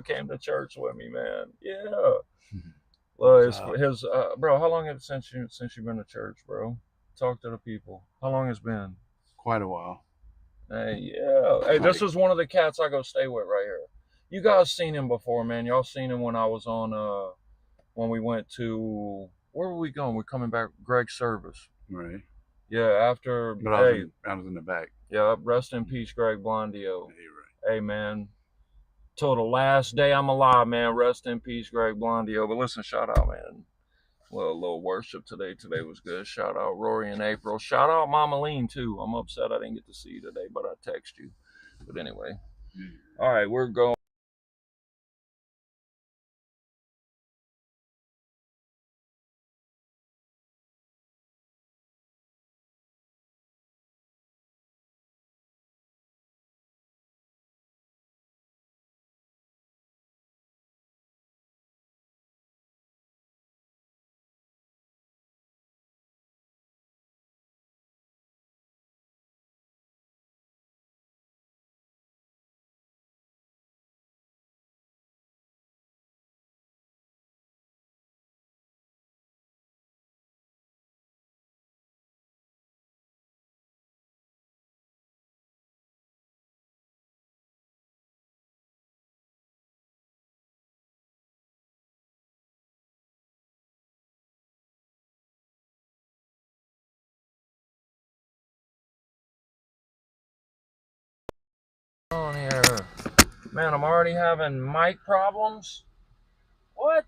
came to church with me, man. Yeah. Well, his bro, how long have it since you've been to church, bro? Talk to the people. How long it's been? Quite a while. Hey, yeah. Hey, this is one of the cats I go stay with right here. You guys seen him before, man. Y'all seen him when I was on when we went to where were we going? We're coming back Greg's service. Right. Yeah, after But I was in the back. Yeah, rest in peace, Greg Blondio. Hey, right. Hey, man. Till the last day I'm alive, man. Rest in peace, Greg Blondio. But listen, shout out, man. Well, a little worship today. Today was good. Shout out Rory and April. Shout out Mama Lean, too. I'm upset I didn't get to see you today, but I text you. But anyway. All right, we're going. On here. Man, I'm already having mic problems. What?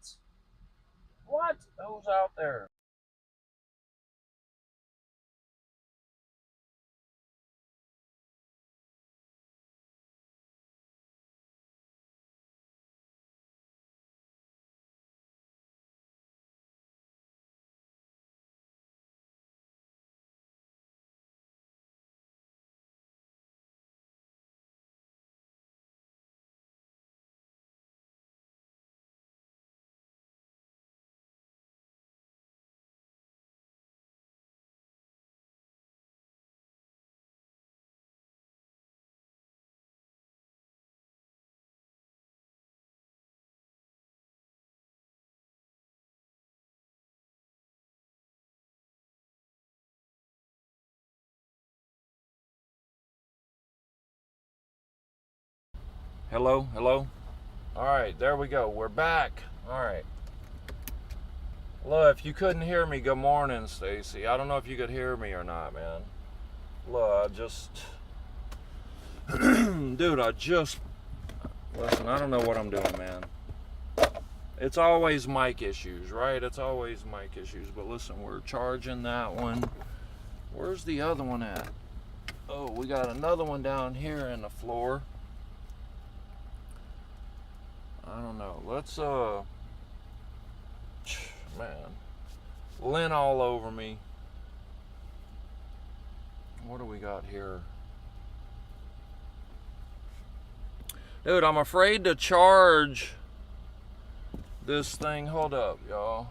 What? Who's out there? Hello? Hello? All right, there we go. We're back. All right. Look, if you couldn't hear me, good morning, Stacy. I don't know if you could hear me or not, man. Look, dude, listen, I don't know what I'm doing, man. It's always mic issues, right? It's always mic issues. But listen, we're charging that one. Where's the other one at? Oh, we got another one down here in the floor. I don't know. Let's, man. Lint all over me. What do we got here? Dude, I'm afraid to charge this thing. Hold up, y'all.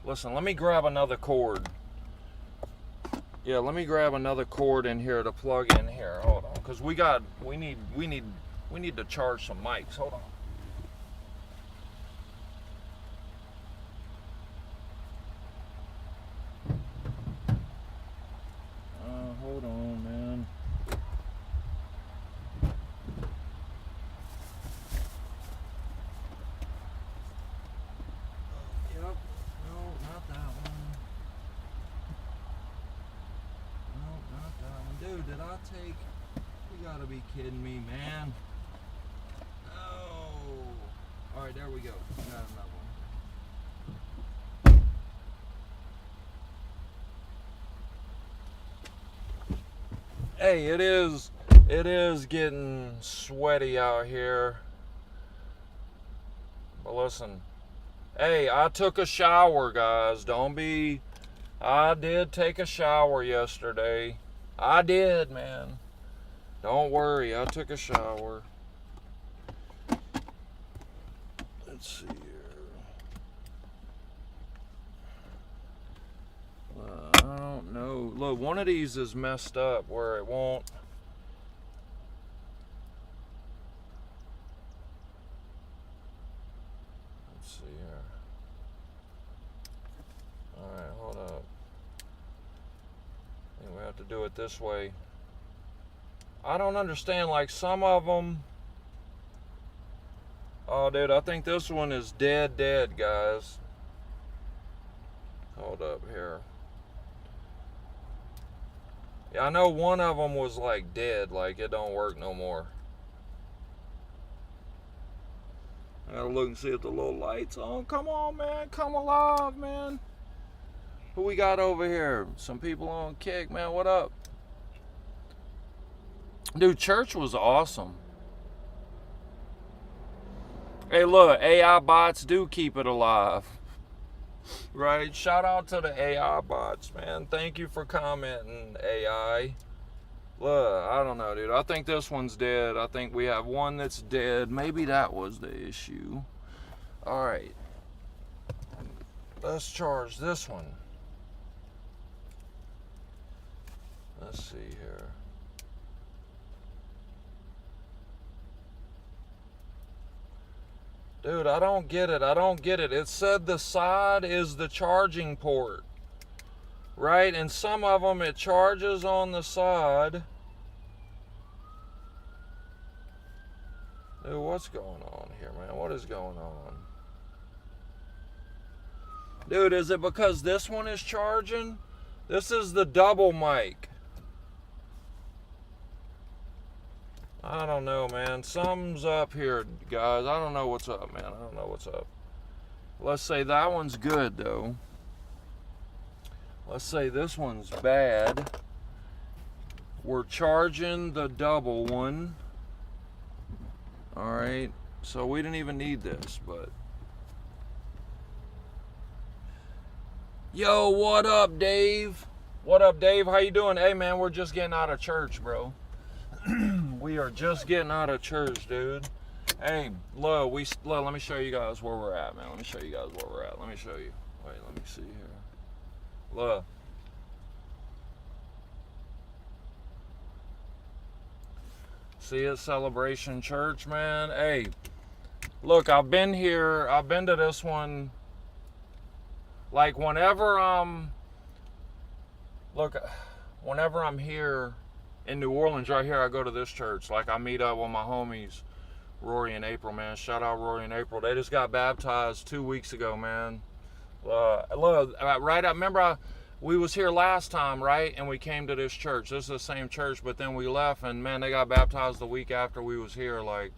Listen, let me grab another cord. Yeah, let me grab another cord in here to plug in here. Hold on, because we need to charge some mics. Hold on. Hold on, man. Yep. No, not that one. No, not that one. Dude, did I take... You gotta be kidding me, man. Oh. Alright, there we go. Got another one. Hey, it is getting sweaty out here. But listen, hey, I took a shower, guys. I did take a shower yesterday. I did, man. Don't worry, I took a shower. Let's see here. I don't know. Look, one of these is messed up where it won't. Let's see here. Alright, hold up. I think we have to do it this way. I don't understand, like some of them. Oh, dude, I think this one is dead, guys. Hold up here. Yeah, I know one of them was like dead, like it don't work no more. I gotta look and see if the little light's on. Come on, man, come alive, man. Who we got over here? Some people on Kick, man. What up? Dude, church was awesome. Hey, look, AI bots do keep it alive. Right? Shout out to the AI bots, man. Thank you for commenting, AI. Look, I don't know, dude. I think this one's dead. I think we have one that's dead. Maybe that was the issue. All right. Let's charge this one. Let's see here. Dude, I don't get it. I don't get it. It said the side is the charging port. Right? And some of them it charges on the side. Dude, what's going on here, man? What is going on? Dude, is it because this one is charging? This is the double mic. I don't know, man. Something's up here, guys. I don't know what's up, man. I don't know what's up. Let's say that one's good, though. Let's say this one's bad. We're charging the double one. All right. So we didn't even need this, but... Yo, what up, Dave? What up, Dave? How you doing? Hey, man, we're just getting out of church, bro. We are just getting out of church, dude. Hey, look, let me show you guys where we're at, man. Let me show you guys where we're at. Let me show you. Wait, let me see here. Look. See it, Celebration Church, man. Hey, look, I've been here. I've been to this one. Like, whenever I'm here in New Orleans, right here, I go to this church. Like, I meet up with my homies, Rory and April, man. Shout out Rory and April. They just got baptized 2 weeks ago, man. Look, right up. Remember, we was here last time, right? And we came to this church. This is the same church, but then we left, and man, they got baptized the week after we was here. Like,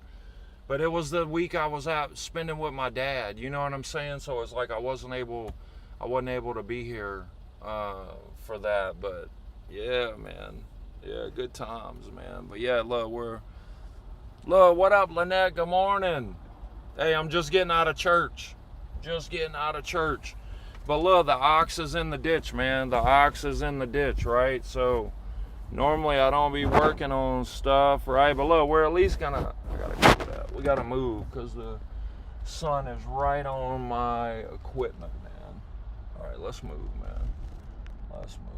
but it was the week I was out spending with my dad. You know what I'm saying? So it's like I wasn't able to be here for that. But yeah, man. Yeah, good times, man. But yeah, look, what up, Lynette? Good morning. Hey, I'm just getting out of church. But look, the ox is in the ditch, man. The ox is in the ditch, right? So normally I don't be working on stuff, right? But look, we're at least I gotta do that. We gotta move because the sun is right on my equipment, man. All right, let's move, man. Let's move.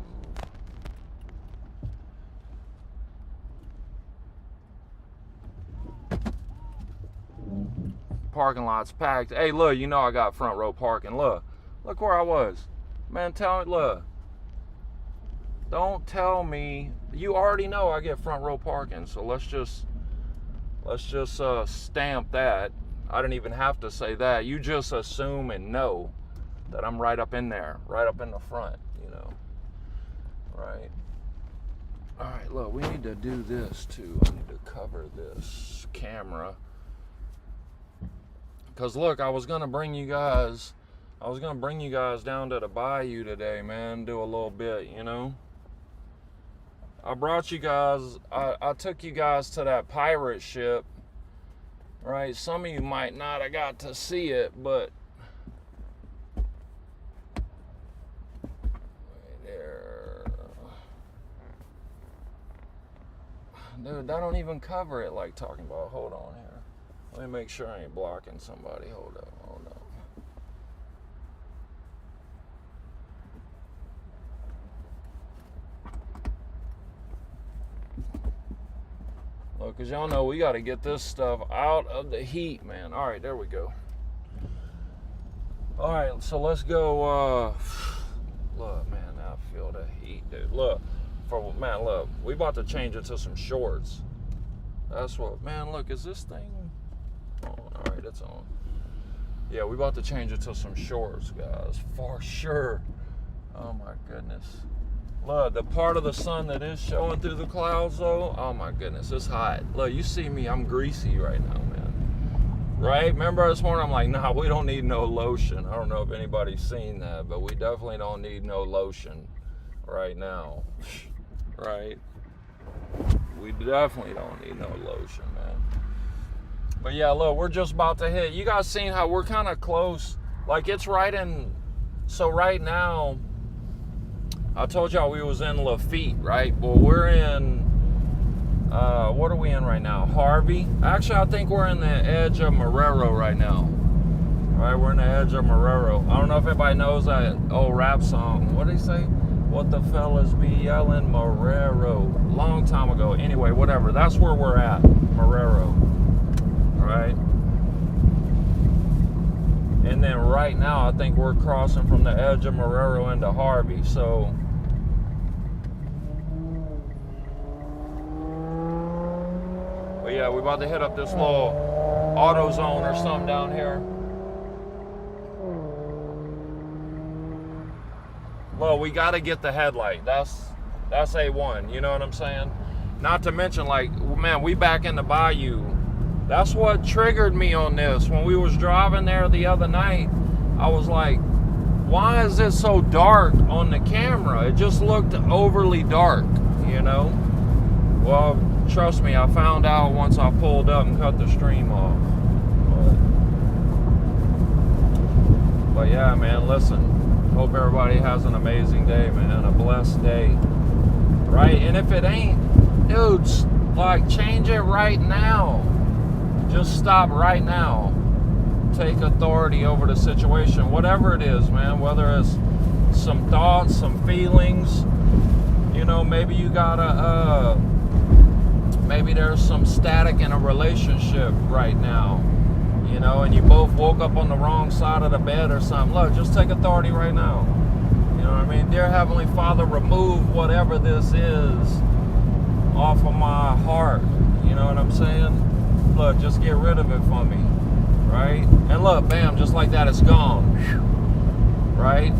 Parking lot's packed. Hey, look, you know I got front row parking. Look where I was. Man, look. Don't tell me. You already know I get front row parking, so let's just stamp that. I didn't even have to say that. You just assume and know that I'm right up in there, right up in the front, you know. Right. All right, look, we need to do this too. I need to cover this camera. Cause look, I was gonna bring you guys down to the bayou today, man. Do a little bit, you know. I brought you guys. I took you guys to that pirate ship, right? Some of you might not have got to see it, but right there, dude, that don't even cover it like talking about. Hold on here. Let me make sure I ain't blocking somebody. Hold up. Look, because y'all know we got to get this stuff out of the heat, man. All right, there we go. All right, so let's go. Look, man, I feel the heat, dude. Look, look, we about to change it to some shorts. That's what, man, look, is this thing on? All right, it's on. Yeah, we about to change it to some shorts, guys, for sure. Oh my goodness. Look, the part of the sun that is showing through the clouds, though, oh my goodness, it's hot. Look, you see me, I'm greasy right now, man. Right? Remember this morning, I'm like, nah, we don't need no lotion. I don't know if anybody's seen that, but we definitely don't need no lotion right now. Right? We definitely don't need no lotion, man. But yeah, look, we're just about to hit. You guys seen how we're kind of close? Like, it's right in. So right now, I told y'all we was in Lafitte, right? Well, we're in. What are we in right now? Harvey. Actually, I think we're in the edge of Marrero right now. All right, we're in the edge of Marrero. I don't know if anybody knows that old rap song. What did he say? What the fellas be yelling? Marrero. Long time ago. Anyway, whatever. That's where we're at. Marrero. All right. And then right now, I think we're crossing from the edge of Marrero into Harvey. So. But yeah, we're about to hit up this little AutoZone or something down here. Well, we got to get the headlight. That's A1. You know what I'm saying? Not to mention, like, man, we back in the bayou. That's what triggered me on this. When we was driving there the other night, I was like, why is it so dark on the camera? It just looked overly dark, you know? Well, trust me, I found out once I pulled up and cut the stream off. But yeah, man, listen. Hope everybody has an amazing day, man. A blessed day. Right? And if it ain't, dudes, like, change it right now. Just stop right now. Take authority over the situation. Whatever it is, man. Whether it's some thoughts, some feelings. You know, maybe you gotta, maybe there's some static in a relationship right now, you know, and you both woke up on the wrong side of the bed or something. Look, just take authority right now. You know what I mean? Dear Heavenly Father, remove whatever this is off of my heart. You know what I'm saying? Look, just get rid of it for me, right? And look, bam, just like that, it's gone, right?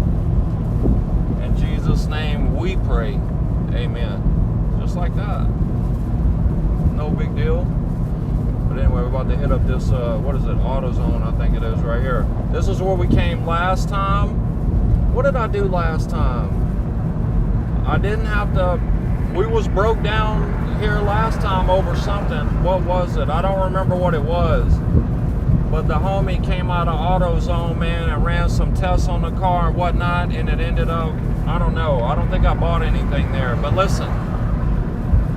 In Jesus' name we pray, amen. Just like that. No big deal. But anyway, we're about to hit up this, what is it, AutoZone, I think it is right here. This is where we came last time. What did I do last time? I didn't have to, we was broke down here last time over something. What was it? I don't remember what it was. But the homie came out of AutoZone, man, and ran some tests on the car and whatnot, and it ended up, I don't know. I don't think I bought anything there. But listen.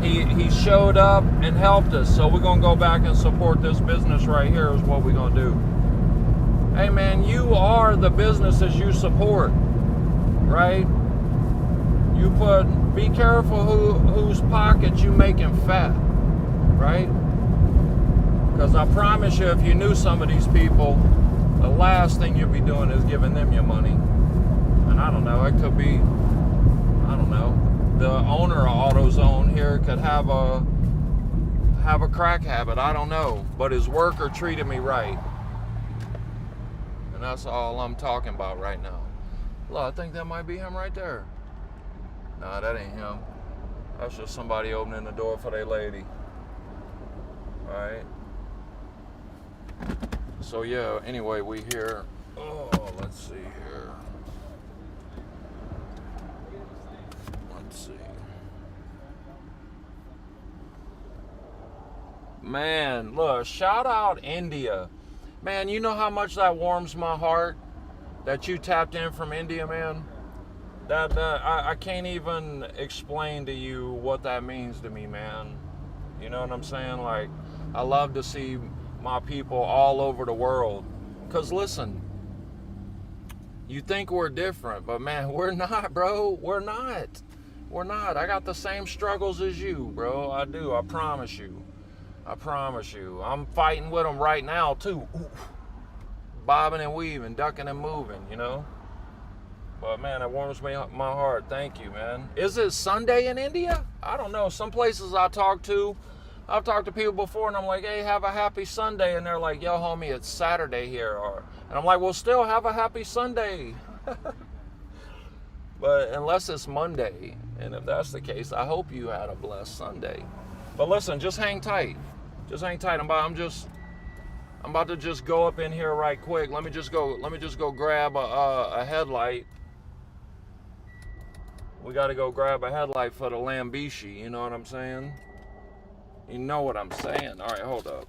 He showed up and helped us, so we're gonna go back and support this business right here is what we're gonna do. Hey man, you are the businesses you support, right? You be careful whose pockets you making fat, right? Because I promise you, if you knew some of these people, the last thing you'd be doing is giving them your money. And I don't know, it could be, I don't know. The owner of AutoZone here could have a crack habit. I don't know, but his worker treated me right, and that's all I'm talking about right now. Look, I think that might be him right there. Nah, that ain't him. That's just somebody opening the door for their lady. All right. So yeah. Anyway, we here. Oh, let's see here. Man, look, shout out India. Man, you know how much that warms my heart that you tapped in from India, man? I can't even explain to you what that means to me, man. You know what I'm saying? Like, I love to see my people all over the world. Because listen, you think we're different, but man, we're not, bro. We're not. We're not. I got the same struggles as you, bro. I do. I promise you. I promise you. I'm fighting with them right now, too. Ooh. bobbing and weaving, ducking and moving, you know. But man, it warms my heart. Thank you, man. Is it Sunday in India? I don't know. Some places I've talked to people before, and I'm like, hey, have a happy Sunday, and they're like, yo, homie, it's Saturday here, and I'm like, well, still have a happy Sunday. But unless it's Monday, and if that's the case, I hope you had a blessed Sunday. But listen, just hang tight. Just hang tight. I'm about to just go up in here right quick. Let me just go grab a headlight. We got to go grab a headlight for the Lambishi. You know what I'm saying? You know what I'm saying. All right, hold up.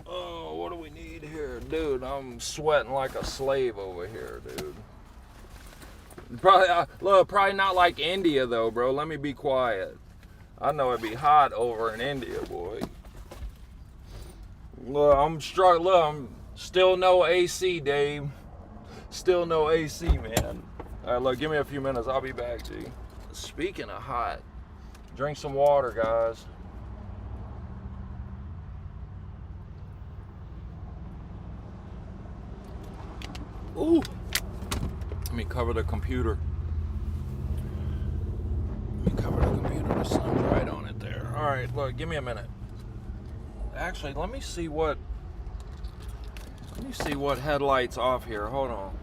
Oh, what do we need here? Dude, I'm sweating like a slave over here, dude. Probably not like India, though, bro. Let me be quiet. I know it'd be hot over in India, boy. Look, I'm struggling. Look, I'm still no AC, Dave. Still no AC, man. All right, look, give me a few minutes. I'll be back, G. Speaking of hot, drink some water, guys. Ooh. Let me cover the computer. The sun's right on it there. All right, look, give me a minute. Actually, let me see what headlights off here. Hold on.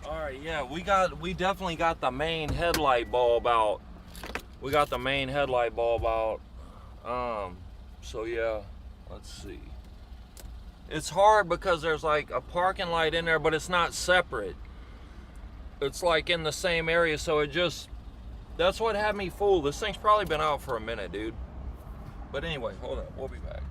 All right, yeah, we definitely got the main headlight bulb out. So yeah, let's see. It's hard because there's like a parking light in there, but it's not separate. It's like in the same area, so that's what had me fooled. This thing's probably been out for a minute, dude. But anyway, hold up, we'll be back.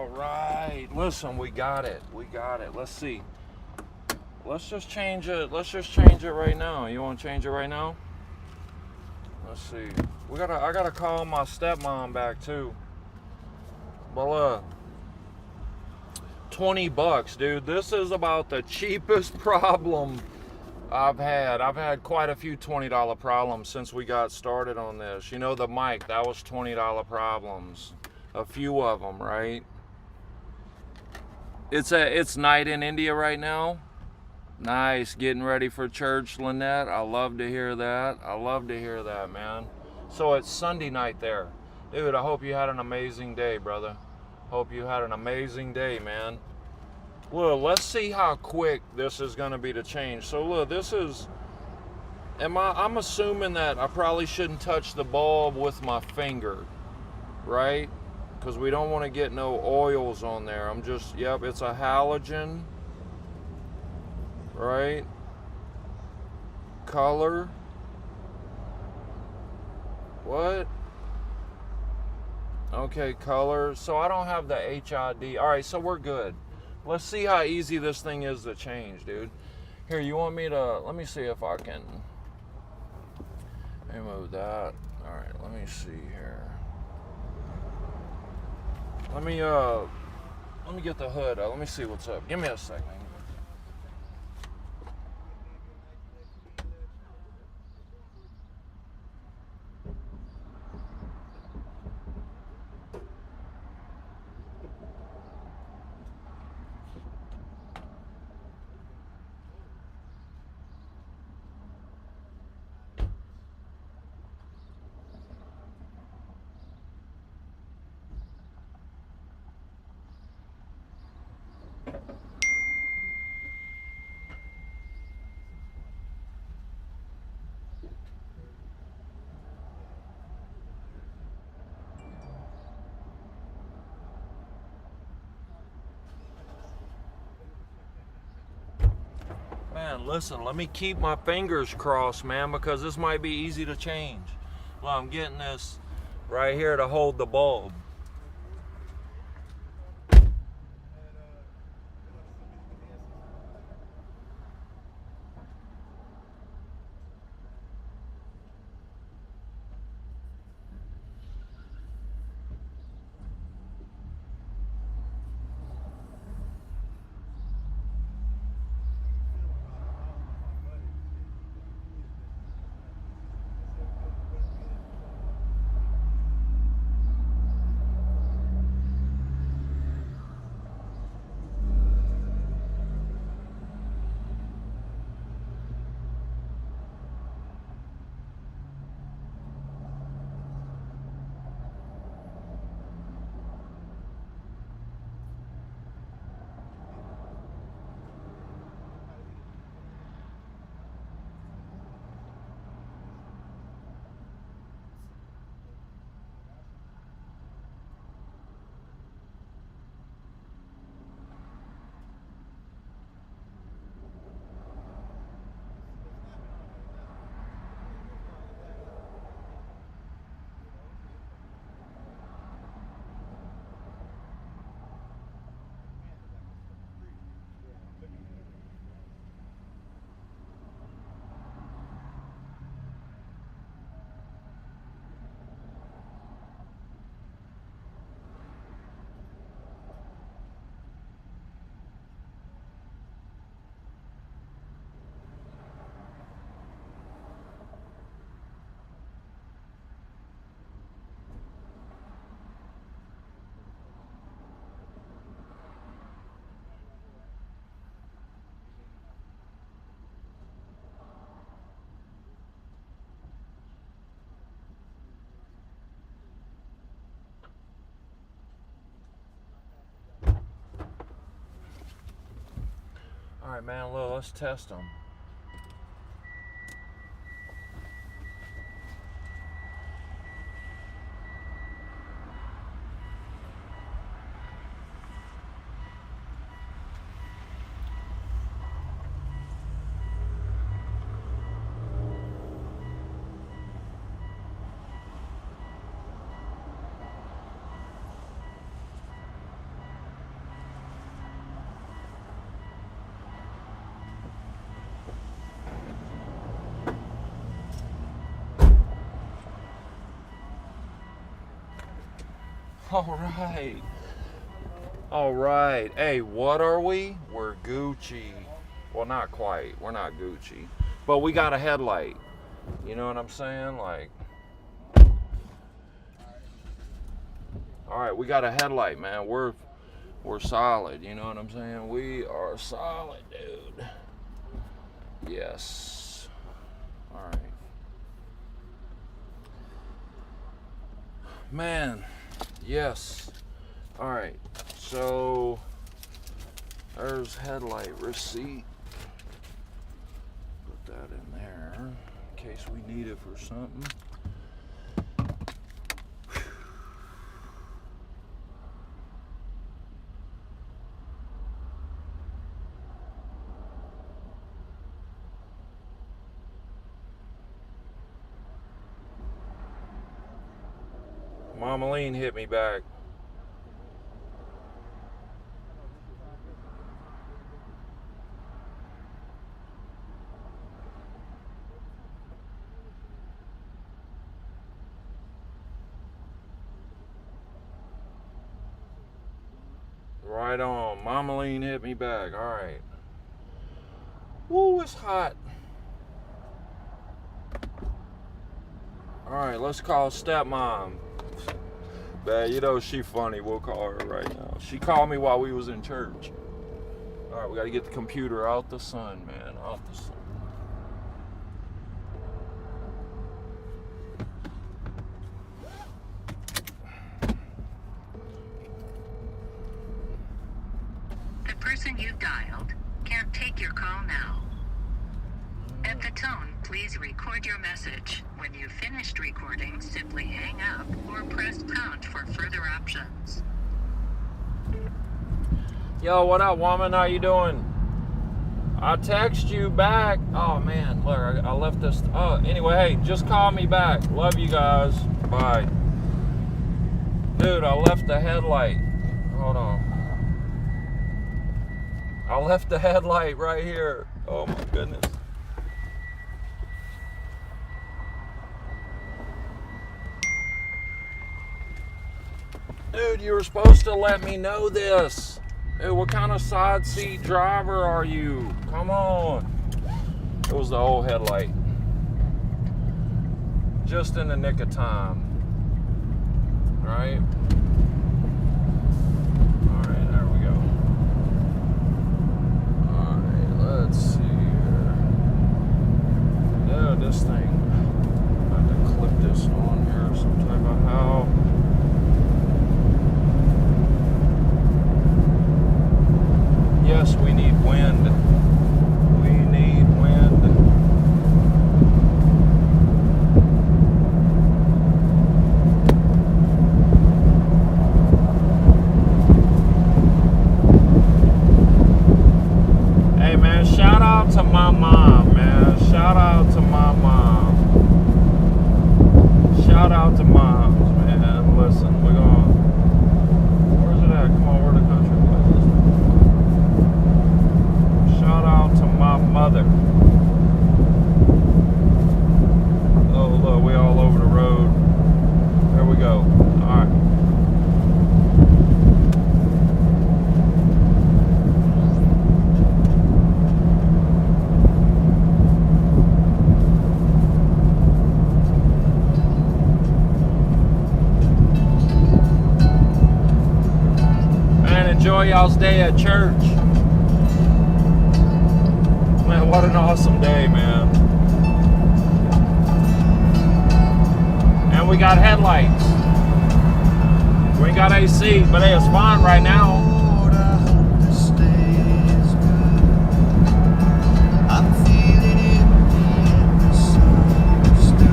All right. Listen, we got it. We got it. Let's see. Let's just change it. Let's just change it right now. You want to change it right now? Let's see. I gotta call my stepmom back too. But 20 bucks, dude. This is about the cheapest problem I've had. I've had quite a few $20 problems since we got started on this. You know, the mic, that was $20 problems. A few of them, right? It's night in India right now. Nice, getting ready for church, Lynette. I love to hear that. I love to hear that, man. So it's Sunday night there. Dude, I hope you had an amazing day, brother. Hope you had an amazing day, man. Look, let's see how quick this is going to be to change. So look, this is, I'm assuming that I probably shouldn't touch the bulb with my finger, right? Because we don't want to get no oils on there. Yep, it's a halogen. Right? Color. What? Okay, color. So I don't have the HID. All right, so we're good. Let's see how easy this thing is to change, dude. Here, you want me to, let me see if I can remove that. All right, let me see here. Let me get the hood. Let me see what's up. Give me a second. Man, listen, let me keep my fingers crossed, man, because this might be easy to change. Well, I'm getting this right here to hold the bulb. All right, man, look, let's test them. All right. All right. Hey, what are we? We're Gucci. Well, not quite. We're not Gucci. But we got a headlight. You know what I'm saying? Like, all right, we got a headlight, man. We're solid. You know what I'm saying? We are solid, dude. Yes. All right. Man, yes. All right. So there's headlight receipt. Put that in there in case we need it for something. Mama Lean hit me back. Right on. Mama Lean hit me back. All right. Woo, it's hot. All right, let's call stepmom. Man, you know she funny. We'll call her right now. She called me while we was in church. All right, we got to get the computer out the sun, man. Out the sun. The person you've dialed can't take your call now. At the tone, please record your message. When you've finished recording, simply hang up or press pound for further options. Yo, what up, woman? How you doing? I text you back. Oh, man. Look, I left this. Oh, anyway, hey, just call me back. Love you guys. Bye. Dude, I left the headlight. Hold on. I left the headlight right here. Oh, my goodness. Dude, you were supposed to let me know this. Dude, what kind of side seat driver are you? Come on. It was the old headlight. Just in the nick of time. Right? Alright, there we go. Alright, let's see here. Dude, this thing. I have to clip this on here some type of how. Yes, we need wind. We need wind. Hey, man, shout out to my mom, man. Shout out to my mom. Shout out to moms, man. Listen, we're going. Where's it at? Come on, we're the country boys. Shout out to my mother. Oh, look, we all over the road. There we go. All right. Man, enjoy y'all's day at church. Man, what an awesome day, man. And we got headlights. We ain't got AC, but hey, it's fine right now. Lord, I hope this stays good. I'm feeling empty and misunderstood.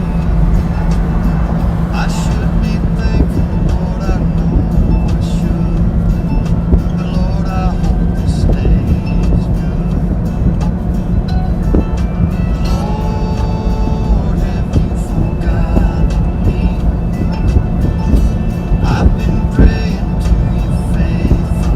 I should be thankful, Lord, I know I should. But Lord, I hope this stays good. Lord, have you forgotten me? I've been praying to you faithfully.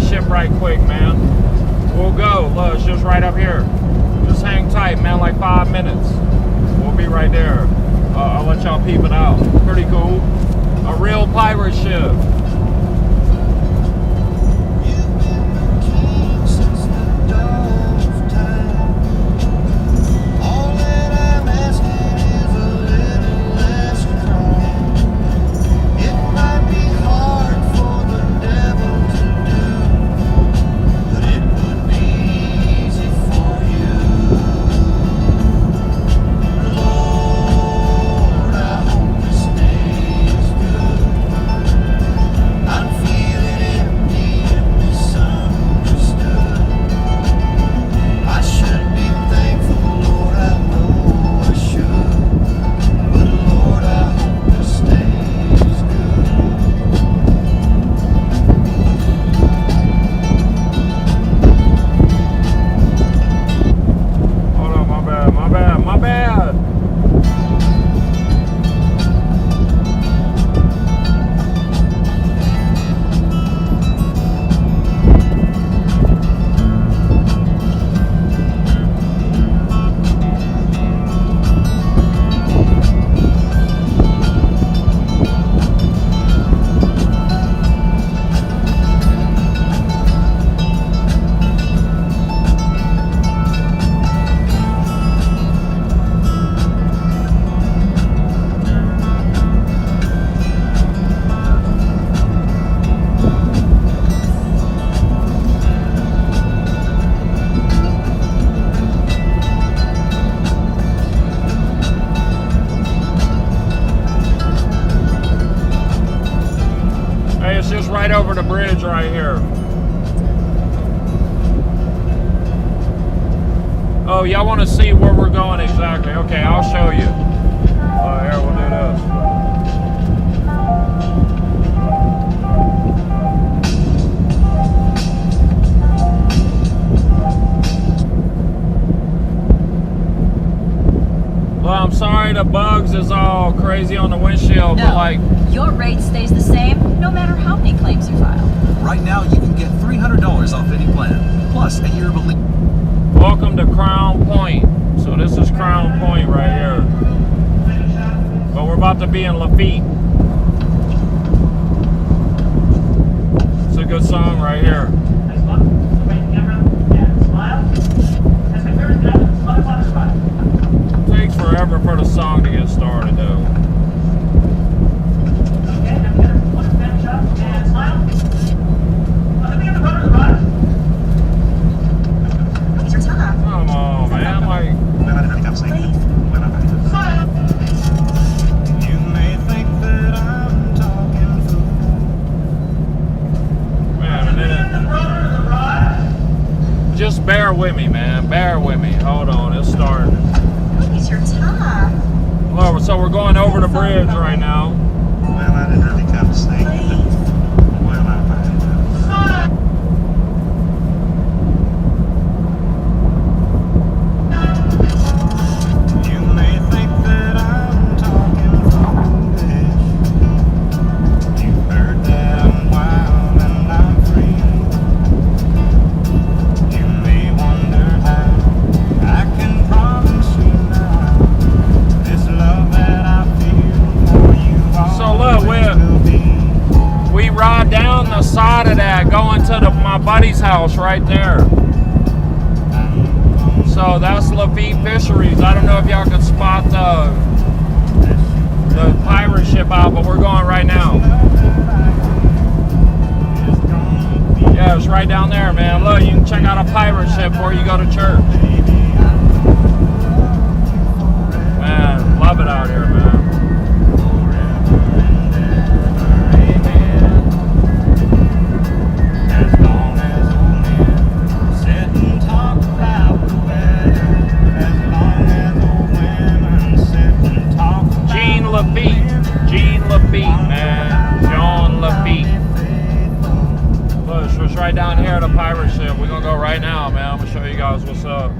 ship right quick, man. We'll go. Look, it's just right up here. Just hang tight, man, like 5 minutes. We'll be right there. I'll let y'all peep it out. Pretty cool. A real pirate ship. You've been the king since the dawn of time. All that I'm asking is a little less crime. It might be hard for the devil to do, but it would be easy for you. Lord, I hope this stays good. I'm feeling empty and misunderstood. I should be thankful, Lord, I know I should. But Lord, I hope this stays good. Hold on, my bad, my bad, my bad. Hey, it's just right over the bridge right here. Oh, y'all want to see where we're going exactly? Okay, I'll show you. Here, we'll do this. Well, I'm sorry the bugs is all crazy on the windshield, but No. like, Your rate stays the same no matter how many claims you file. Right now, you can get $300 off any plan, plus a year of elite. welcome to Crown Point. So this is Crown Point right here. But we're about to be in Lafitte. It's a good song right here. Takes forever for the song to get started though. It's your time. Come on, man. Like, You may think that I'm talking fool. man, and then just bear with me, man. Bear with me. Hold on, it's starting. It's your time. Well, so we're going over the bridge right now. Well, I didn't really come to say. Well, I find out. You may think that I'm talking foolish. You've heard that I'm wild and I'm free. You may wonder how I can promise you now this love that I feel for you So look, always will be. We ride down the side of that, going to my buddy's house right there. So that's Lafitte Fisheries. I don't know if y'all can spot the pirate ship out, but we're going right now. Yeah, it's right down there, man. Look, you can check out a pirate ship before you go to church. Man, love it out here, man. Jean Lafitte, man. John Lafitte. Look, it's right down here at a pirate ship. We're gonna go right now, man. I'm gonna show you guys what's up.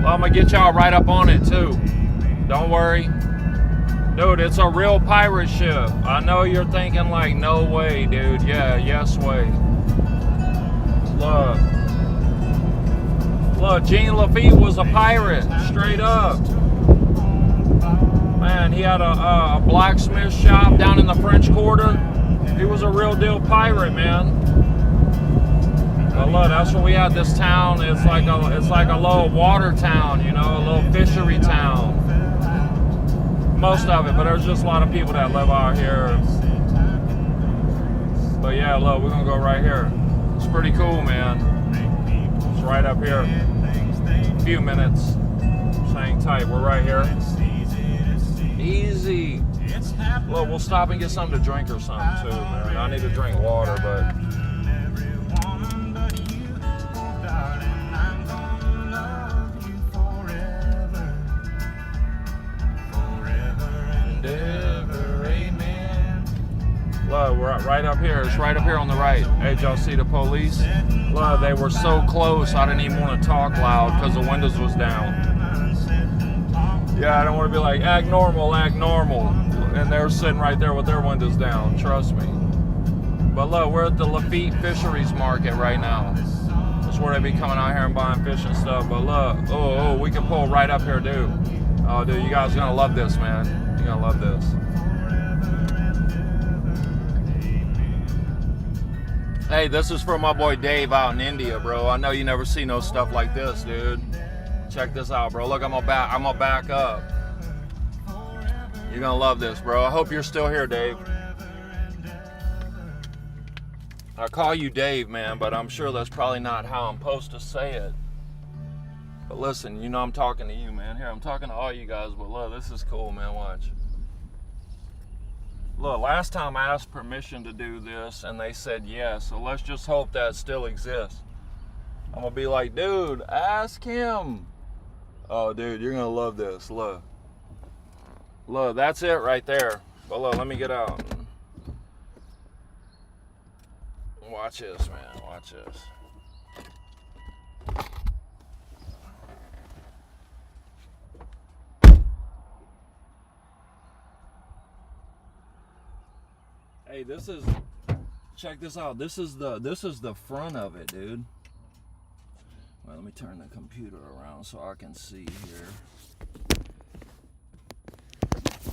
Well, I'm gonna get y'all right up on it too. Don't worry. Dude, it's a real pirate ship. I know you're thinking like, no way, dude. Yeah, yes way. Look. Look, Jean Lafitte was a pirate, straight up. Man, he had a blacksmith shop down in the French Quarter. He was a real deal pirate, man. But look, that's what we had. This town. It's like a little water town, you know, a little fishery town. Most of it, but there's just a lot of people that live out here. But yeah, look, we're gonna go right here. It's pretty cool, man. It's right up here. A few minutes. Hang tight. We're right here. Easy. Look, we'll stop and get something to drink or something too, man. I need to drink water, but. Look, we're right up here. It's right up here on the right. Hey, did y'all see the police? Look, they were so close, I didn't even want to talk loud because the windows was down. Yeah, I don't want to be like, act normal, act normal. And they're sitting right there with their windows down, trust me. But look, we're at the Lafitte Fisheries Market right now. That's where they be coming out here and buying fish and stuff. But look, oh, we can pull right up here, dude. Oh, dude, you guys are going to love this, man. You're going to love this. Hey, this is from my boy Dave out in India, bro. I know you never see no stuff like this, dude. Check this out, bro. Look, I'm gonna back up. You're gonna love this, bro. I hope you're still here, Dave. I call you Dave, man, but I'm sure that's probably not how I'm supposed to say it. But listen, you know I'm talking to you, man. Here, I'm talking to all you guys, but look, this is cool, man. Watch. Look, last time I asked permission to do this and they said yes, so let's just hope that still exists. I'm gonna be like, dude, ask him. Oh, dude, you're gonna love this. Look. Look, that's it right there. But look, let me get out. Watch this, man. Watch this. Hey, check this out. This is the front of it, dude. Well, let me turn the computer around so I can see here.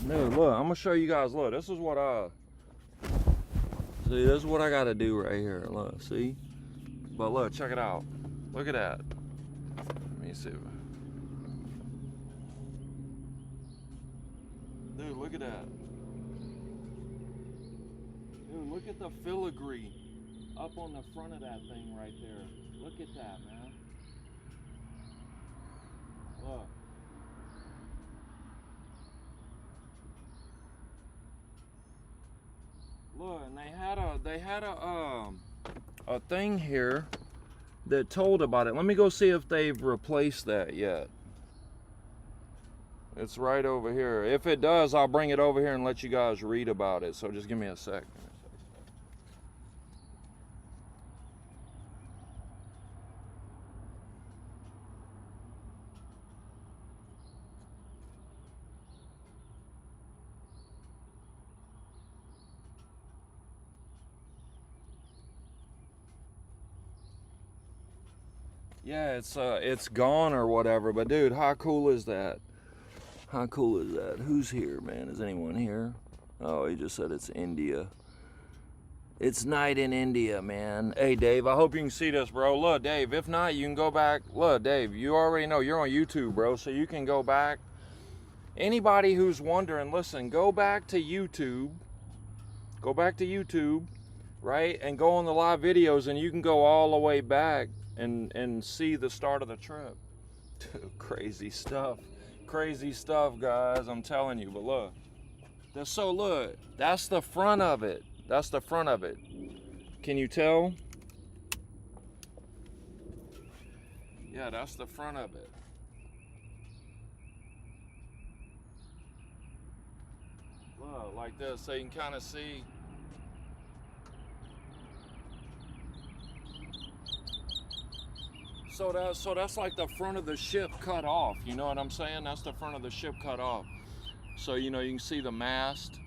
Dude, look, I'm gonna show you guys. Look, this is what see, this is what I gotta do right here. Look, see? But look, check it out. Look at that. Let me see. Dude, look at that. Dude, look at the filigree up on the front of that thing right there. Look at that, man. Look. Look, and they had a thing here that told about it. Let me go see if they've replaced that yet. It's right over here. If it does, I'll bring it over here and let you guys read about it. So just give me a sec. Yeah, it's gone or whatever, but dude, how cool is that? How cool is that? Who's here, man? Is anyone here? Oh, he just said it's India. It's night in India, man. Hey, Dave, I hope you can see this, bro. Look, Dave, if not, you can go back. Look, Dave, you already know you're on YouTube, bro, so you can go back. Anybody who's wondering, listen, go back to YouTube. Go back to YouTube, right? And go on the live videos, and you can go all the way back and see the start of the trip. Dude, crazy stuff, guys, I'm telling you. But look, look, that's the front of it. That's the front of it. Can you tell? Yeah, that's the front of it. Look, like this, so you can kind of see. So that's like the front of the ship cut off. You know what I'm saying? That's the front of the ship cut off. So, you know, you can see the mast.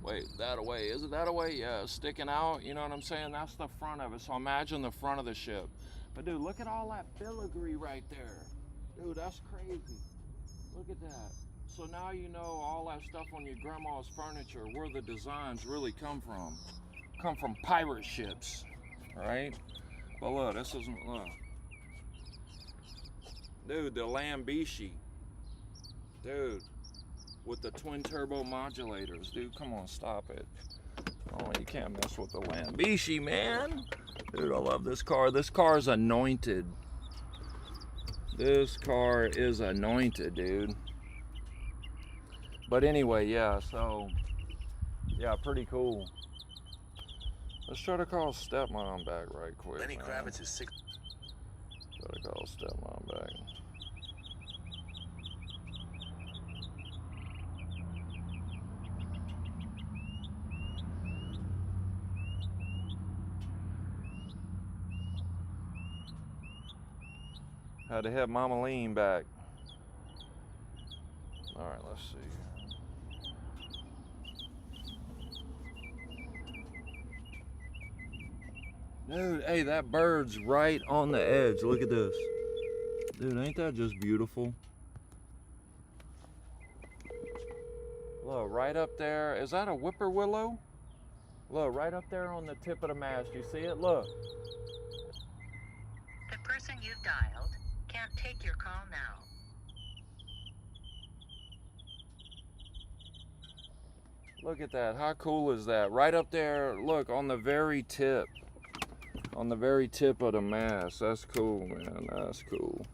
Wait, that away. Is it that away? Yeah, sticking out. You know what I'm saying? That's the front of it. So imagine the front of the ship. But dude, look at all that filigree right there. Dude, that's crazy. Look at that. So now you know all that stuff on your grandma's furniture, where the designs really come from. Come from pirate ships, right? But look, this is, look. Dude, the Lambishi. Dude, with the twin turbo modulators. Dude, come on, stop it. Oh, you can't mess with the Lambishi, man. Dude, I love this car. This car is anointed. This car is anointed, dude. But anyway, yeah, so, yeah, pretty cool. Let's try to call stepmom back right quick. Lenny man. Kravitz is 6. Try to call stepmom back. Had to have Mama Lean back. All right, let's see. Dude, hey, that bird's right on the edge. Look at this. Dude, ain't that just beautiful? Look, right up there. Is that a whippoorwillow? Look, right up there on the tip of the mast. You see it? Look. The person you've dialed can't take your call now. Look at that. How cool is that? Right up there, look, on the very tip. On the very tip of the mast. That's cool, man. That's cool.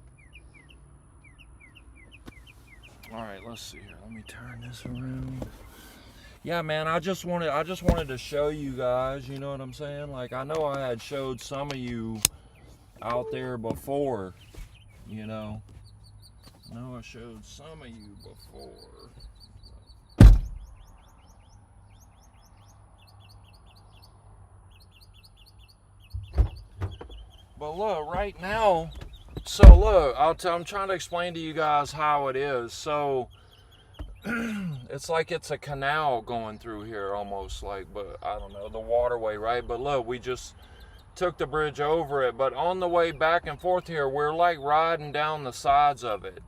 All right, let's see here. Let me turn this around. Yeah, man, I just wanted to show you guys, you know what I'm saying? Like, I know I had showed some of you out there before, you know. I know I showed some of you before. But look, right now, so look, I'm trying to explain to you guys how it is. So, it's like it's a canal going through here almost, like, but I don't know, the waterway, right? But look, we just took the bridge over it. But on the way back and forth here, we're like riding down the sides of it,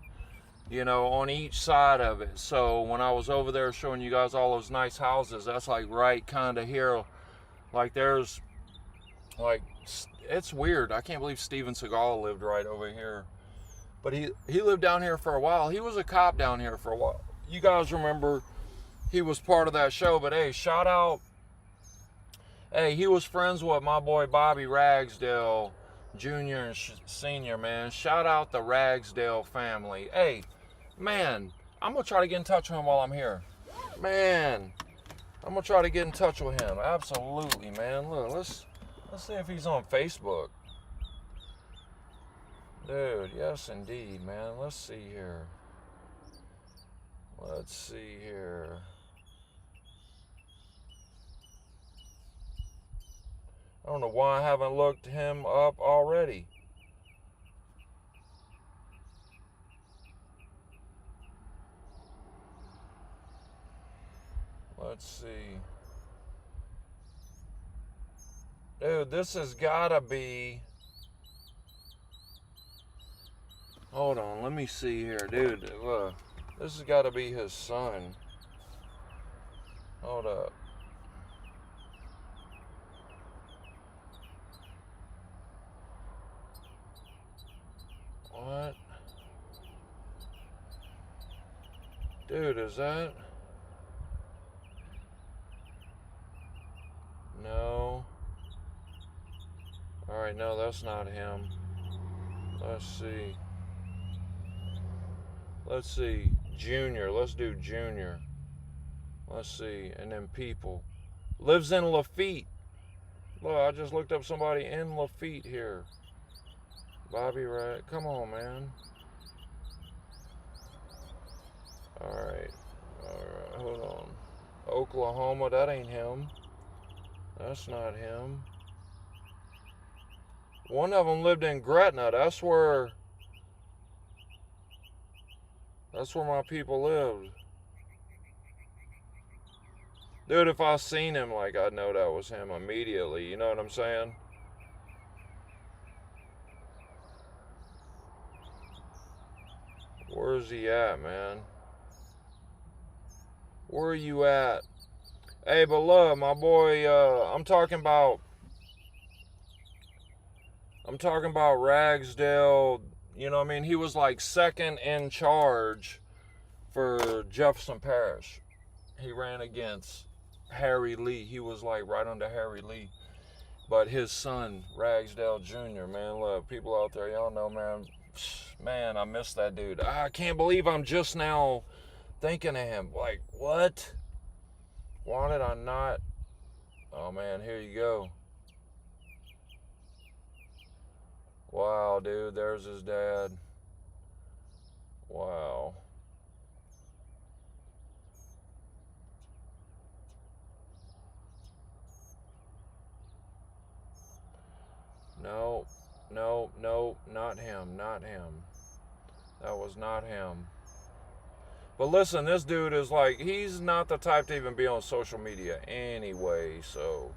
you know, on each side of it. So when I was over there showing you guys all those nice houses, that's like right kind of here. Like there's, like, it's weird. I can't believe Steven Seagal lived right over here. But he lived down here for a while. He was a cop down here for a while. You guys remember he was part of that show. But hey, shout out. Hey, he was friends with my boy Bobby Ragsdale Jr. and Sr., man. Shout out the Ragsdale family. Hey, man, I'm going to try to get in touch with him while I'm here. Man, I'm going to try to get in touch with him. Absolutely, man. Look, let's see if he's on Facebook. Dude, yes indeed, man. Let's see here. Let's see here. I don't know why I haven't looked him up already. Let's see. Dude, this has gotta be... Hold on, let me see here. Dude, look. This has gotta be his son. Hold up. What? Dude, is that? No. Alright, no, that's not him. Let's see. Let's see. Junior. Let's do Junior. Let's see. And then people. Lives in Lafitte. Look, I just looked up somebody in Lafitte here. Bobby Wright. Come on, man. Alright. Alright, hold on. Oklahoma. That ain't him. That's not him. One of them lived in Gretna. That's where my people lived. Dude, if I seen him, like, I'd know that was him immediately. You know what I'm saying? Where's he at, man? Where are you at? Hey, but look, my boy, I'm talking about Ragsdale. You know what I mean? He was like second in charge for Jefferson Parish. He ran against Harry Lee. He was like right under Harry Lee. But his son, Ragsdale Jr., man, look, people out there, y'all know, man, I miss that dude. I can't believe I'm just now thinking of him. Like, what? Why did I not? Oh, man, here you go. Wow, dude, there's his dad. Wow. No, not him, not him. That was not him. But listen, this dude is like, he's not the type to even be on social media anyway, so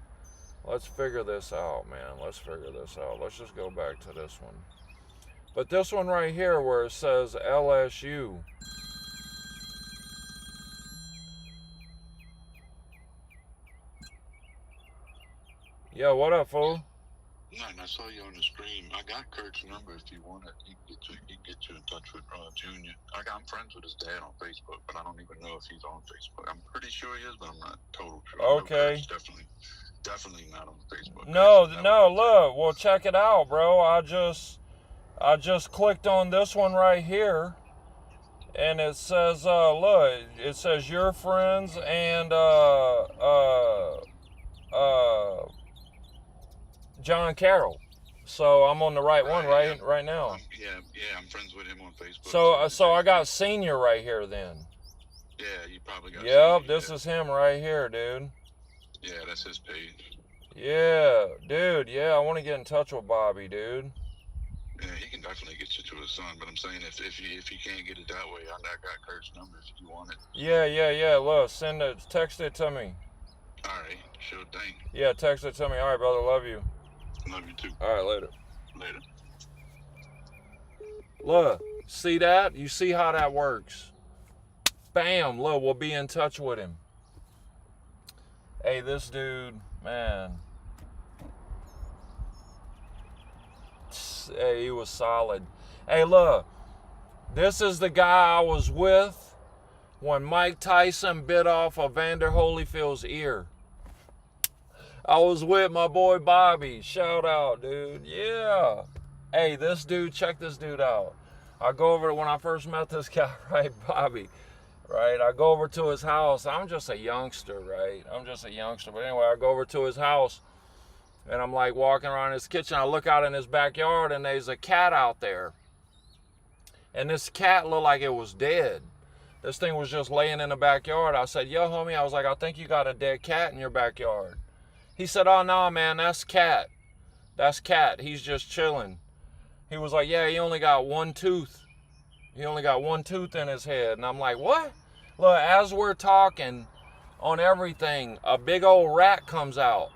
let's figure this out, man. Let's figure this out. Let's just go back to this one. But this one right here where it says LSU. Yeah, what up, fool? Nothing. I saw you on the stream. I got Kurt's number if you want it. He can get you in touch with Junior. I'm friends with his dad on Facebook, but I don't even know if he's on Facebook. I'm pretty sure he is, but I'm not total sure. Okay. Definitely not on Facebook. No, look, well, check it out, bro. I just clicked on this one right here, and it says, look, it says your friends and John Carroll. So I'm on the right one right now. Yeah, I'm friends with him on Facebook. So I got Senior right here then. Yeah, you probably got. Yep, this is him right here, dude. Yeah, that's his page. Yeah, dude. Yeah, I want to get in touch with Bobby, dude. Yeah, he can definitely get you to his son. But I'm saying if you can't get it that way, I got Kurt's number if you want it. Yeah. Look, text it to me. All right, sure thing. Yeah, text it to me. All right, brother. Love you. Love you too. All right, later. Later. Look, see that? You see how that works? Bam, look, we'll be in touch with him. Hey, this dude, man. Hey, he was solid. Hey, look, this is the guy I was with when Mike Tyson bit off Evander Holyfield's ear. I was with my boy Bobby. Shout out, dude. Yeah. Hey, this dude, check this dude out. I go over, when I first met this guy, right, Bobby, right? I go over to his house. I'm just a youngster, right? But anyway, I go over to his house, and I'm like walking around his kitchen. I look out in his backyard, and there's a cat out there. And this cat looked like it was dead. This thing was just laying in the backyard. I said, yo, homie, I was like, I think you got a dead cat in your backyard. He said, oh, no, man, that's Cat. That's Cat. He's just chilling. He was like, yeah, he only got one tooth. He only got one tooth in his head. And I'm like, what? Look, as we're talking on everything, a big old rat comes out.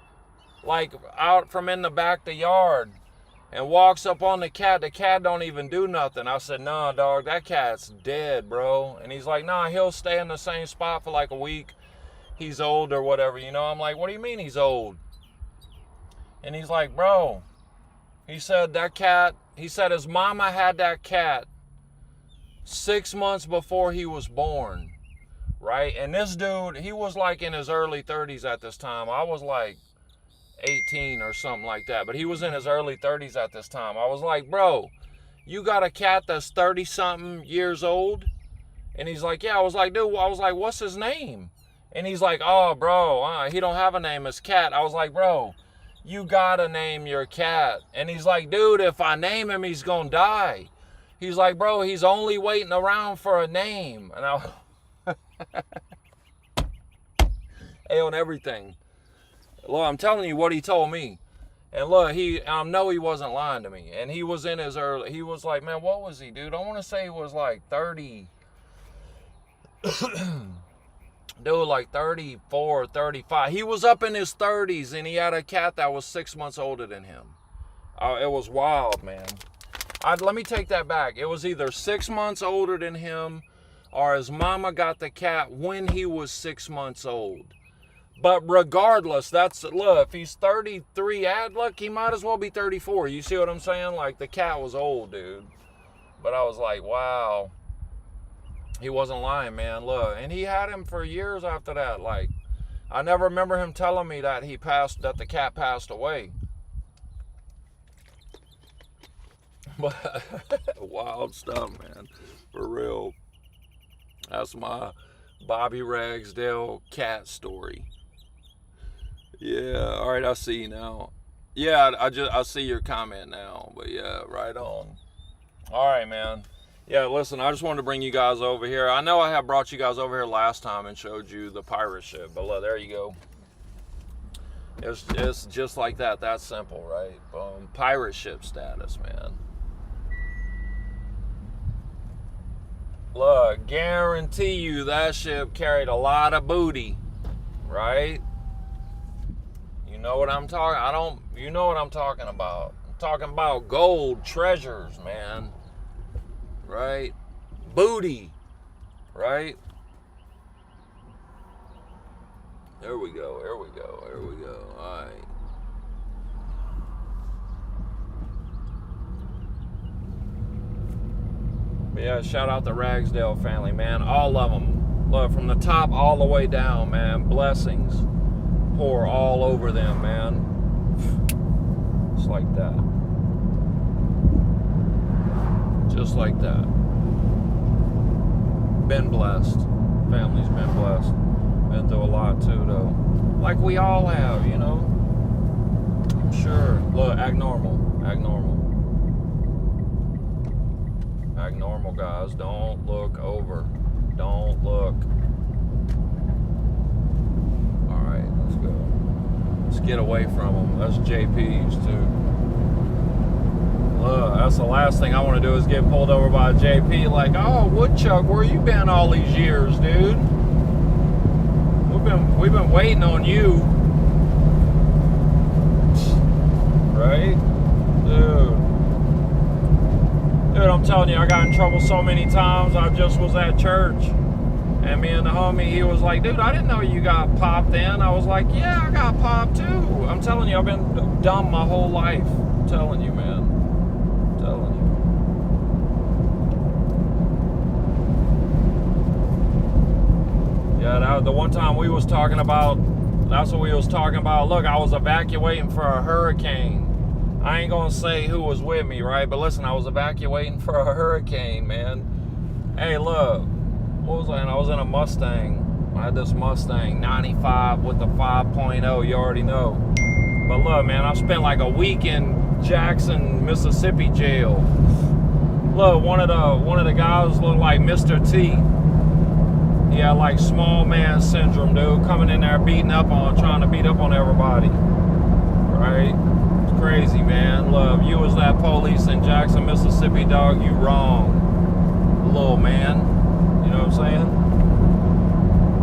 Like out from in the back of the yard. And walks up on the cat. The cat don't even do nothing. I said, nah, dog, that cat's dead, bro. And he's like, nah, he'll stay in the same spot for like a week. He's old or whatever, you know. I'm like, what do you mean he's old? And he's like, bro, he said that cat, he said his mama had that cat 6 months before he was born, right? And this dude, he was like in his early 30s at this time. I was like 18 or something like that, but he was in his early 30s at this time. I was like, bro, you got a cat that's 30 something years old? And he's like, yeah. I was like, dude, what's his name? And he's like, oh, bro, he don't have a name, it's Cat. I was like, bro, you gotta name your cat. And he's like, dude, if I name him, he's gonna die. He's like, bro, he's only waiting around for a name. And I hey, on everything. Look, I'm telling you what he told me. And look, I know he wasn't lying to me. And he was in his early, he was like, man, what was he, dude? I want to say he was like 30. Dude, like 34, 35. He was up in his 30s, and he had a cat that was 6 months older than him. It was wild, man. Let me take that back. It was either 6 months older than him, or his mama got the cat when he was 6 months old. But regardless, look, if he's 33, look, he might as well be 34. You see what I'm saying? Like, the cat was old, dude. But I was like, wow. He wasn't lying, man. Look, and he had him for years after that. Like, I never remember him telling me that that the cat passed away. But wild stuff, man. For real. That's my Bobby Ragsdale cat story. Yeah, all right, I see you now. Yeah, I see your comment now. But yeah, right on. All right, man. Yeah, listen, I just wanted to bring you guys over here. I know I have brought you guys over here last time and showed you the pirate ship, but look, there you go. It's just like that. That's simple, right? Boom. Pirate ship status, man. Look, guarantee you that ship carried a lot of booty, right? You know what I'm talking? You know what I'm talking about? I'm talking about gold treasures, man. Right? Booty. Right? There we go. There we go. There we go. All right. But yeah, shout out the Ragsdale family, man. All of them. Look, from the top all the way down, man. Blessings pour all over them, man. Just like that. Just like that. Been blessed. Family's been blessed. Been through a lot too, though. Like we all have, you know. I'm sure. Look, act normal. Act normal. Act normal, guys. Don't look over. Don't look. Alright, let's go. Let's get away from them. That's JP's too. Look, that's the last thing I want to do is get pulled over by a JP like, oh, Woodchuck, where you been all these years, dude? We've been waiting on you. Right? Dude, I'm telling you, I got in trouble so many times. I just was at church, and me and the homie, he was like, dude, I didn't know you got popped in. I was like, yeah, I got popped too. I'm telling you, I've been dumb my whole life. I'm telling you, man. I'm telling you. Yeah, the one time we was talking about, that's what we was talking about. Look, I was evacuating for a hurricane. I ain't gonna say who was with me, right? But listen, I was evacuating for a hurricane, man. Hey, look, what was I in? I was in a Mustang. I had this Mustang 95 with the 5.0, you already know. But look, man, I spent like a week in Jackson, Mississippi jail. Look, one of the guys looked like Mr. T. He had like small man syndrome, dude, coming in there trying to beat up on everybody. Right? It's crazy, man. Look, you was that police in Jackson, Mississippi, dog, you wrong. Little man. You know what I'm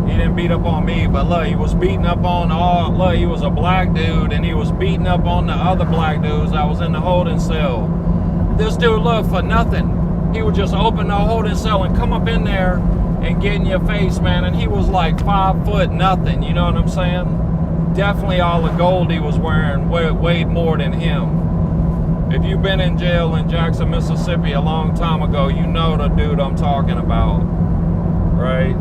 saying? He didn't beat up on me, but look, he was beating up on look, he was a black dude, and he was beating up on the other black dudes that was in the holding cell. This dude, look, for nothing, he would just open the holding cell and come up in there and get in your face, man, and he was like 5 foot nothing, you know what I'm saying? Definitely all the gold he was wearing weighed more than him. If you've been in jail in Jackson, Mississippi a long time ago, you know the dude I'm talking about, right?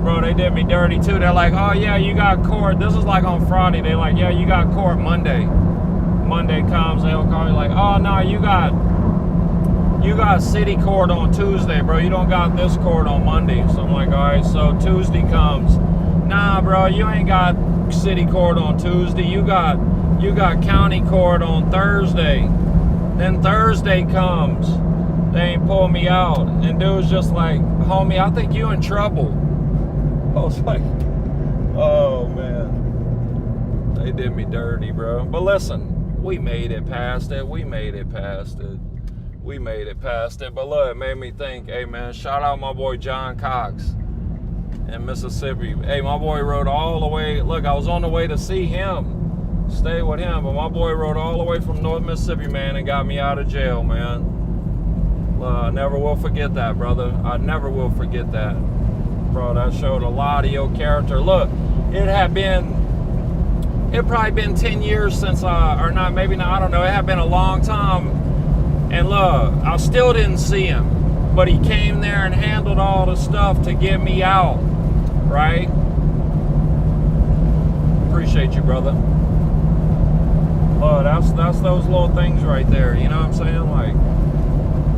Bro, they did me dirty too. They're like, oh yeah, you got court. This is like on Friday. They're like, yeah, you got court Monday. Monday comes, they'll call you like, oh no, you got city court on Tuesday, bro. You don't got this court on Monday. So I'm like, all right, so Tuesday comes. Nah, bro, you ain't got city court on Tuesday. You got county court on Thursday. Then Thursday comes. They ain't pull me out. And dude's just like, homie, I think you in trouble. I was like, oh man. They did me dirty, bro. But listen, we made it past it. We made it past it. We made it past it. But look, it made me think, hey man, shout out my boy John Cox. in Mississippi. Hey, my boy rode all the way. Look, I was on the way to see him, stay with him, but my boy rode all the way from North Mississippi, man, and got me out of jail, man. I never will forget that, brother. I never will forget that. Bro, that showed a lot of your character. Look, it probably been 10 years since or not, maybe not, I don't know. It had been a long time. And look, I still didn't see him, but he came there and handled all the stuff to get me out, right? Appreciate you, brother. Look, that's those little things right there, you know what I'm saying? Like,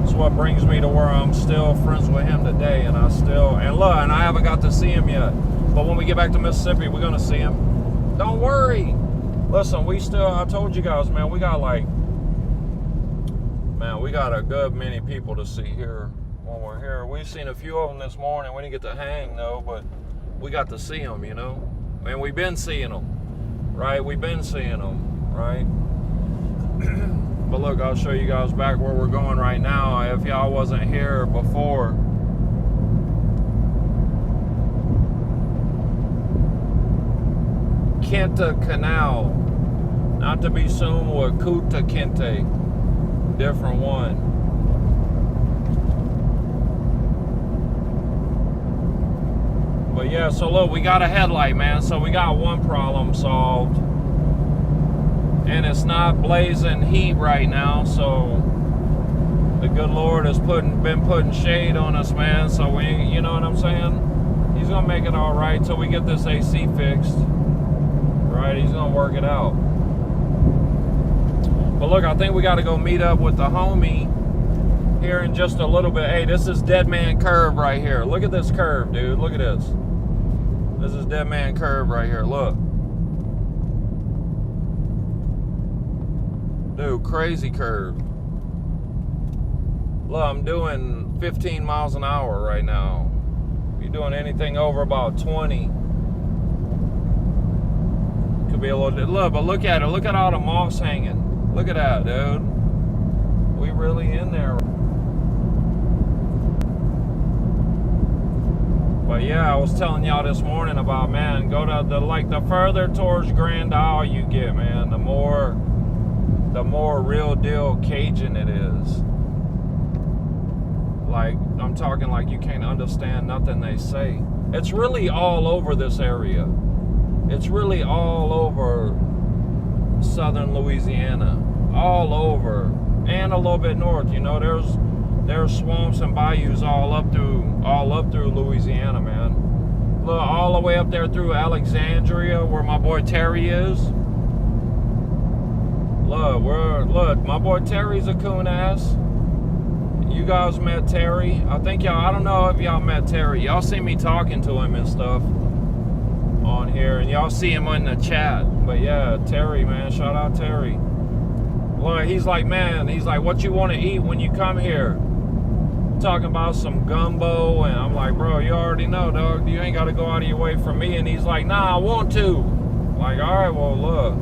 it's what brings me to where I'm still friends with him today, and look, and I haven't got to see him yet. But when we get back to Mississippi, we're gonna see him. Don't worry. Listen, I told you guys, man, we got a good many people to see here when we're here. We've seen a few of them this morning. We didn't get to hang though, but we got to see them, you know? And we've been seeing them, right? We've been seeing them, right? But look, I'll show you guys back where we're going right now if y'all wasn't here before. Kenta Canal, not to be assumed with Kuta Kente, different one. But yeah, so look, we got a headlight, man, so we got one problem solved. And it's not blazing heat right now, so the good Lord has been putting shade on us, man. So we, you know what I'm saying? He's gonna make it all right till we get this AC fixed, right? He's gonna work it out. But look, I think we got to go meet up with the homie here in just a little bit. Hey, this is Dead Man Curve right here. Look at this curve, dude. Look at this. This is Dead Man Curve right here. Look. Dude, crazy curve. Look, I'm doing 15 miles an hour right now. If you're doing anything over about 20, could be a little bit. Look, but look at it. Look at all the moss hanging. Look at that, dude. We really in there. But yeah, I was telling y'all this morning about, man, go to the further towards Grand Isle you get, man, the more real deal Cajun it is. Like, I'm talking like you can't understand nothing they say. It's really all over this area. It's really all over southern Louisiana. All over. And a little bit north, you know, there's swamps and bayous all up through Louisiana, man. Look, all the way up there through Alexandria, where my boy Terry is. Look, my boy Terry's a coon ass. You guys met Terry. I don't know if y'all met Terry. Y'all see me talking to him and stuff on here, and y'all see him in the chat. But yeah, Terry, man, shout out Terry. Look, he's like, what you want to eat when you come here? Talking about some gumbo, and I'm like, bro, you already know, dog. You ain't got to go out of your way for me. And he's like, nah, I want to. Like, all right, well, look.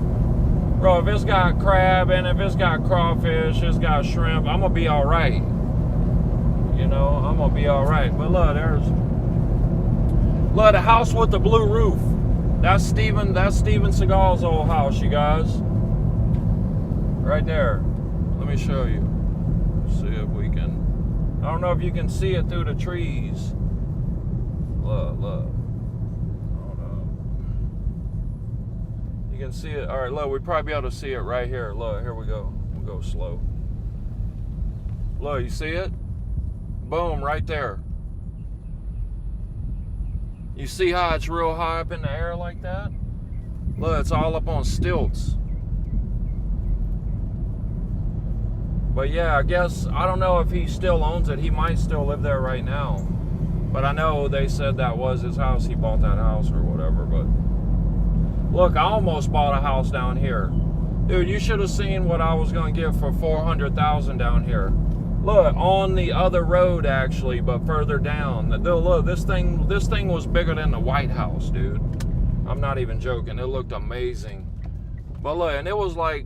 Bro, if it's got crab and if it's got crawfish, it's got shrimp, I'm going to be all right. You know, I'm going to be all right. But look, look, the house with the blue roof. That's Steven Seagal's old house, you guys. Right there. Let me show you. See if we can. I don't know if you can see it through the trees. Look. Can see it. All right, look, we'd probably be able to see it right here. Look, here we go. We'll go slow. Look, you see it? Boom, right there. You see how it's real high up in the air like that? Look, it's all up on stilts. But yeah, I guess, I don't know if he still owns it. He might still live there right now. But I know they said that was his house. He bought that house or whatever, but look, I almost bought a house down here. Dude, you should have seen what I was going to get for $400,000 down here. Look, on the other road, actually, but further down. Look, this thing was bigger than the White House, dude. I'm not even joking. It looked amazing. But look, and it was like,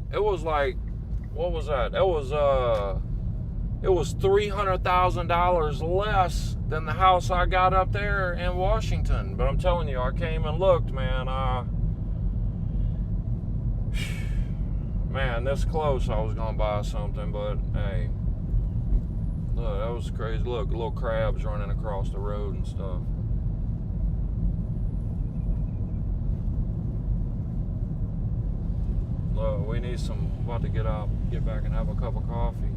what was that? It it was $300,000 less than the house I got up there in Washington. But I'm telling you, I came and looked, man. Man, this close I was gonna buy something, but hey, look, that was crazy. Look, little crabs running across the road and stuff. Look, we need some. About to get back and have a cup of coffee.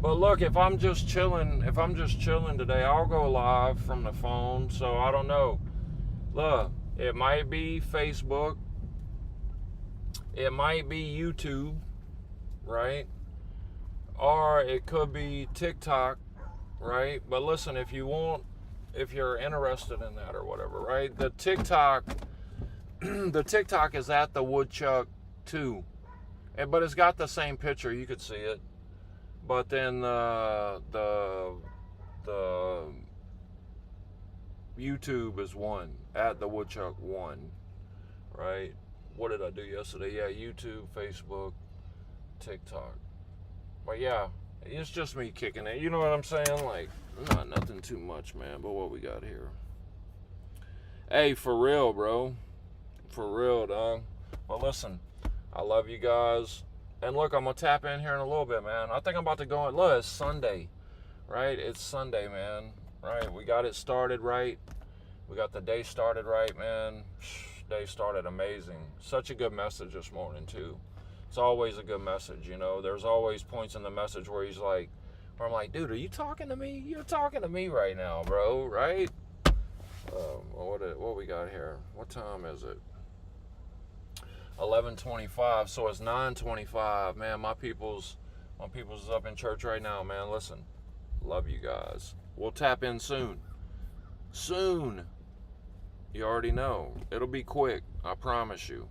But look, if I'm just chilling today, I'll go live from the phone. So I don't know. Look, it might be Facebook. It might be YouTube, right? Or it could be TikTok, right? But listen, if you're interested in that or whatever, right? The TikTok is at the Woodchuck too, but it's got the same picture. You could see it. But then the YouTube is one, at the Woodchuck 1, right? What did I do yesterday? Yeah, YouTube, Facebook, TikTok. But yeah, it's just me kicking it. You know what I'm saying? Like, not nothing too much, man. But what we got here? Hey, for real, bro. For real, dog. Well, listen, I love you guys. And look, I'm going to tap in here in a little bit, man. I think I'm about to go in. Look, it's Sunday, right? It's Sunday, man. Right? We got it started right. We got the day started right, man. Day started amazing. Such a good message this morning, too. It's always a good message, you know. There's always points in the message where where I'm like, dude, are you talking to me? You're talking to me right now, bro, right? What we got here? What time is it? 11:25, so it's 9:25. Man, my people's up in church right now, man. Listen, love you guys. We'll tap in soon. Soon. You already know. It'll be quick, I promise you.